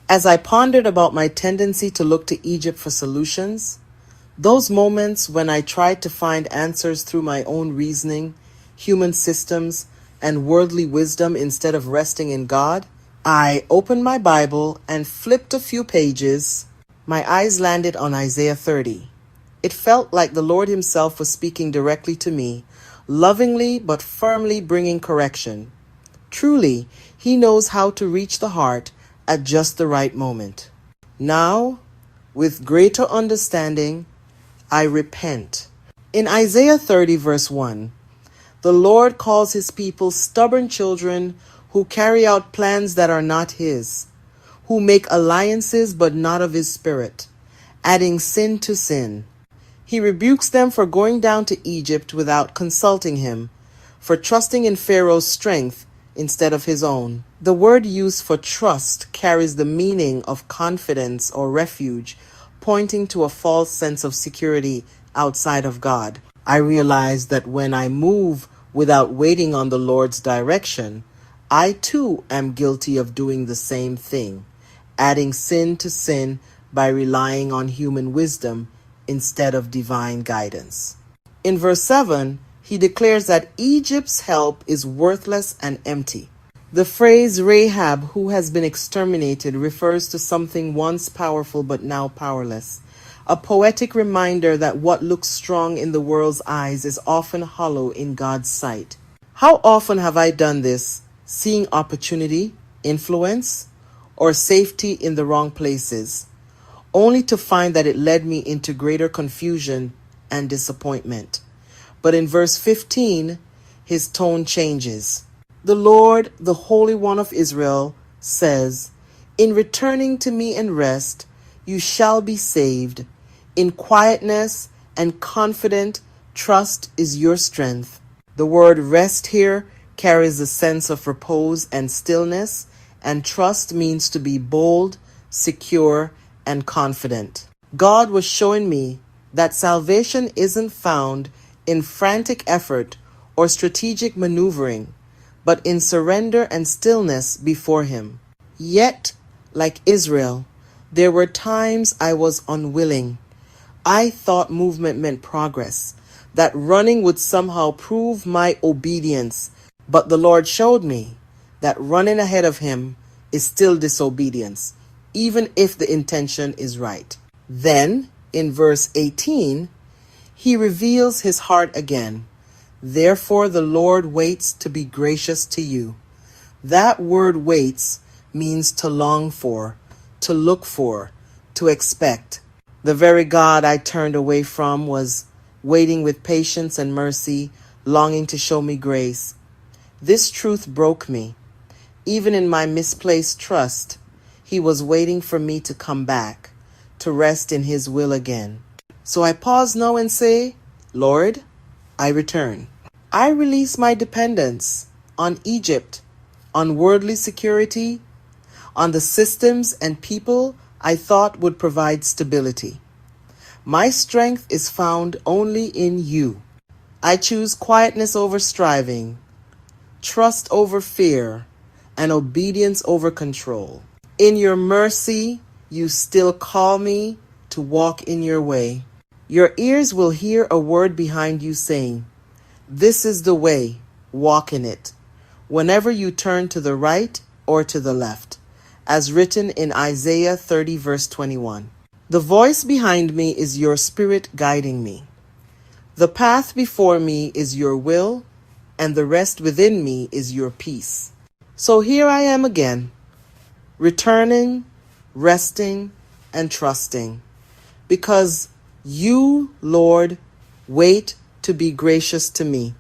As I pondered about my tendency to look to Egypt for solutions, those moments when I tried to find answers through my own reasoning, human systems, and worldly wisdom instead of resting in God, I opened my Bible and flipped a few pages. My eyes landed on Isaiah 30. It felt like the Lord Himself was speaking directly to me, lovingly but firmly bringing correction. Truly, He knows how to reach the heart at just the right moment. Now, with greater understanding, I repent. In Isaiah 30, verse 1, the Lord calls His people stubborn children who carry out plans that are not His, who make alliances but not of His Spirit, adding sin to sin. He rebukes them for going down to Egypt without consulting Him, for trusting in Pharaoh's strength instead of his own. The word used for trust carries the meaning of confidence or refuge, pointing to a false sense of security outside of God. I realize that when I move without waiting on the Lord's direction, I too am guilty of doing the same thing, adding sin to sin by relying on human wisdom instead of divine guidance. In verse 7, he declares that Egypt's help is worthless and empty. The phrase Rahab, who has been exterminated, refers to something once powerful but now powerless, a poetic reminder that what looks strong in the world's eyes is often hollow in God's sight. How often have I done this, seeing opportunity, influence, or safety in the wrong places, only to find that it led me into greater confusion and disappointment. But in verse 15, his tone changes. The Lord, the Holy One of Israel, says, "In returning to me and rest, you shall be saved. In quietness and confident trust is your strength." The word rest here carries a sense of repose and stillness, and trust means to be bold, secure, and confident. God was showing me that salvation isn't found in frantic effort or strategic maneuvering, but in surrender and stillness before Him. Yet, like Israel, there were times I was unwilling. I thought movement meant progress, that running would somehow prove my obedience, but the Lord showed me that running ahead of Him is still disobedience, even if the intention is right. Then, in verse 18, He reveals His heart again. Therefore the Lord waits to be gracious to you. That word waits means to long for, to look for, to expect. The very God I turned away from was waiting with patience and mercy, longing to show me grace. This truth broke me. Even in my misplaced trust, He was waiting for me to come back, to rest in His will again. So I pause now and say, Lord, I return. I release my dependence on Egypt, on worldly security, on the systems and people I thought would provide stability. My strength is found only in You. I choose quietness over striving, trust over fear, and obedience over control. In Your mercy, You still call me to walk in Your way. Your ears will hear a word behind you saying, "This is the way, walk in it," whenever you turn to the right or to the left, as written in Isaiah 30, verse 21. The voice behind me is Your Spirit guiding me. The path before me is Your will, and the rest within me is Your peace. So here I am again, returning, resting, and trusting, because You, Lord, wait to be gracious to me.